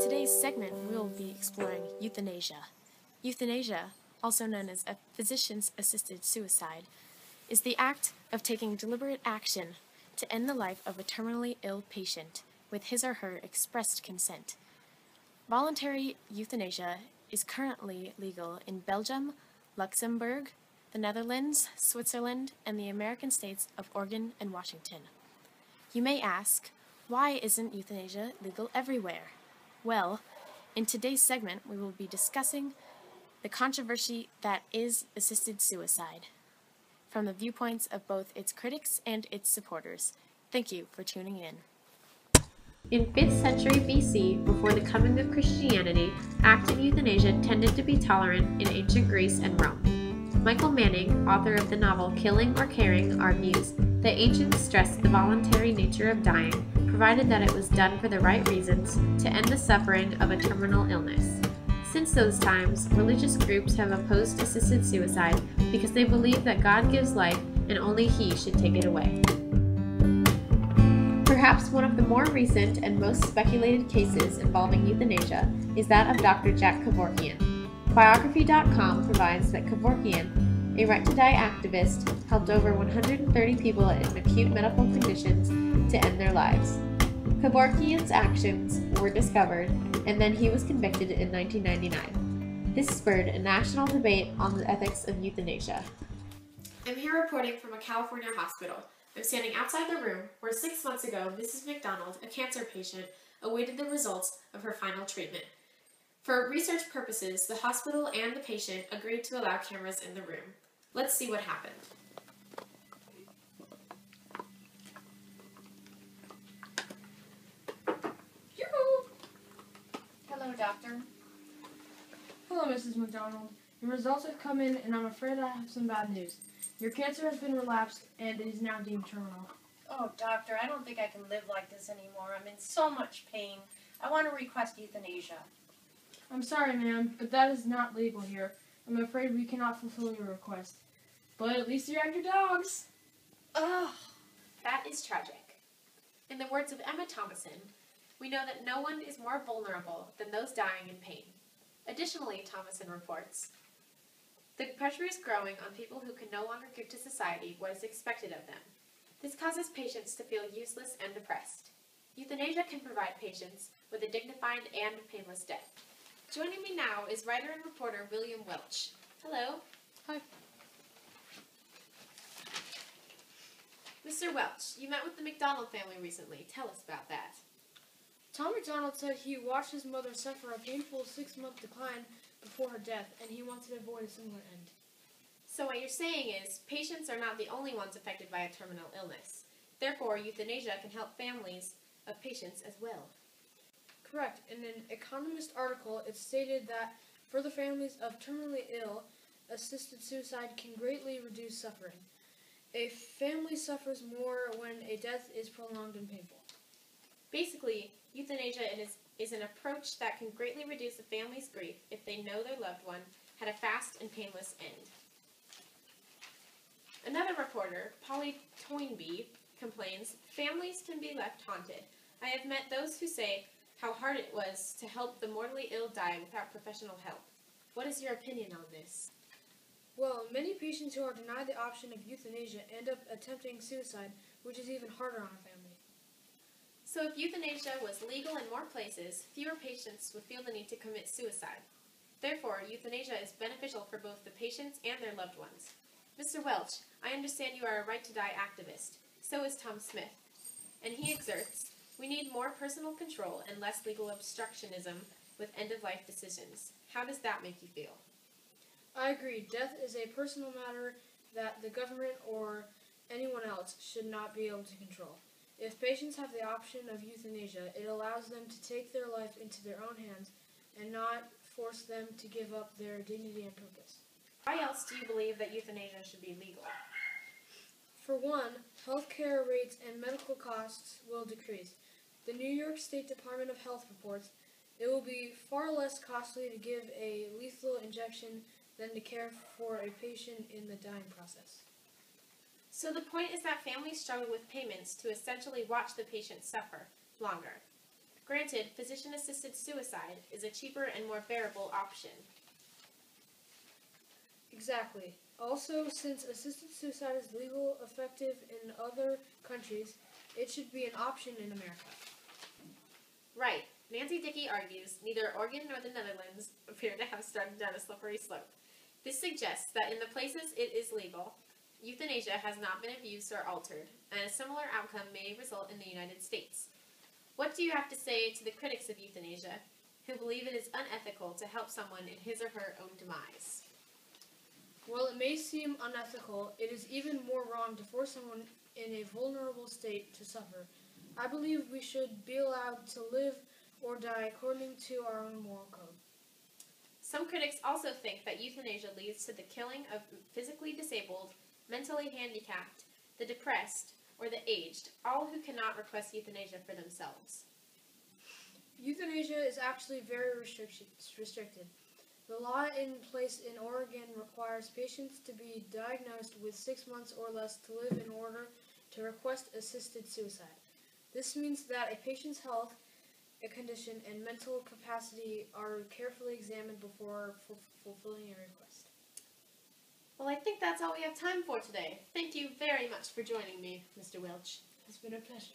today's segment, we will be exploring euthanasia. Euthanasia, also known as a physician-assisted suicide, is the act of taking deliberate action to end the life of a terminally ill patient with his or her expressed consent. Voluntary euthanasia is currently legal in Belgium, Luxembourg, the Netherlands, Switzerland, and the American states of Oregon and Washington. You may ask, why isn't euthanasia legal everywhere? Well, in today's segment, we will be discussing the controversy that is assisted suicide, from the viewpoints of both its critics and its supporters. Thank you for tuning in. In 5th century BC, before the coming of Christianity, active euthanasia tended to be tolerant in ancient Greece and Rome. Michael Manning, author of the novel Killing or Caring, argues that ancients stressed the voluntary nature of dying, provided that it was done for the right reasons to end the suffering of a terminal illness. Since those times, religious groups have opposed assisted suicide because they believe that God gives life and only He should take it away. Perhaps one of the more recent and most speculated cases involving euthanasia is that of Dr. Jack Kevorkian. Biography.com provides that Kevorkian, a right-to-die activist, helped over 130 people in acute medical conditions to end their lives. Kevorkian's actions were discovered, and then he was convicted in 1999. This spurred a national debate on the ethics of euthanasia. I'm here reporting from a California hospital. I'm standing outside the room where 6 months ago, Mrs. McDonald, a cancer patient, awaited the results of her final treatment. For research purposes, the hospital and the patient agreed to allow cameras in the room. Let's see what happened. Hello, doctor. Hello, Mrs. McDonald. Your results have come in, and I'm afraid I have some bad news. Your cancer has been relapsed, and it is now deemed terminal. Oh, doctor, I don't think I can live like this anymore. I'm in so much pain. I want to request euthanasia. I'm sorry, ma'am, but that is not legal here. I'm afraid we cannot fulfill your request. But at least you have your dogs. Ugh. That is tragic. In the words of Emma Thomason, we know that no one is more vulnerable than those dying in pain. Additionally, Thomason reports, the pressure is growing on people who can no longer give to society what is expected of them. This causes patients to feel useless and depressed. Euthanasia can provide patients with a dignified and painless death. Joining me now is writer and reporter William Welch. Hello. Hi. Mr. Welch, you met with the McDonald family recently. Tell us about that. Tom McDonald said he watched his mother suffer a painful 6-month decline before her death, and he wanted to avoid a similar end. So what you're saying is, patients are not the only ones affected by a terminal illness. Therefore, euthanasia can help families of patients as well. Correct. In an Economist article, it stated that for the families of terminally ill, assisted suicide can greatly reduce suffering. A family suffers more when a death is prolonged and painful. Basically, euthanasia is an approach that can greatly reduce a family's grief if they know their loved one had a fast and painless end. Another reporter, Polly Toynbee, complains, families can be left haunted. I have met those who say how hard it was to help the mortally ill die without professional help. What is your opinion on this? Well, many patients who are denied the option of euthanasia end up attempting suicide, which is even harder on a family. So if euthanasia was legal in more places, fewer patients would feel the need to commit suicide. Therefore, euthanasia is beneficial for both the patients and their loved ones. Mr. Welch, I understand you are a right-to-die activist. So is Tom Smith. And he exerts, we need more personal control and less legal obstructionism with end-of-life decisions. How does that make you feel? I agree. Death is a personal matter that the government or anyone else should not be able to control. If patients have the option of euthanasia, it allows them to take their life into their own hands and not force them to give up their dignity and purpose. Why else do you believe that euthanasia should be legal? For one, healthcare rates and medical costs will decrease. The New York State Department of Health reports it will be far less costly to give a lethal injection than to care for a patient in the dying process. So the point is that families struggle with payments to essentially watch the patient suffer longer. Granted, physician-assisted suicide is a cheaper and more bearable option. Exactly. Also, since assisted suicide is legal, effective in other countries, it should be an option in America. Right. Nancy Dickey argues neither Oregon nor the Netherlands appear to have started down a slippery slope. This suggests that in the places it is legal, euthanasia has not been abused or altered, and a similar outcome may result in the United States. What do you have to say to the critics of euthanasia, who believe it is unethical to help someone in his or her own demise? While it may seem unethical, it is even more wrong to force someone in a vulnerable state to suffer. I believe we should be allowed to live or die according to our own moral code. Some critics also think that euthanasia leads to the killing of physically disabled, mentally handicapped, the depressed, or the aged, all who cannot request euthanasia for themselves. Euthanasia is actually very restricted. The law in place in Oregon requires patients to be diagnosed with 6 months or less to live in order to request assisted suicide. This means that a patient's health, a condition, and mental capacity are carefully examined before fulfilling a request. Well, I think that's all we have time for today. Thank you very much for joining me, Mr. Welch. It's been a pleasure.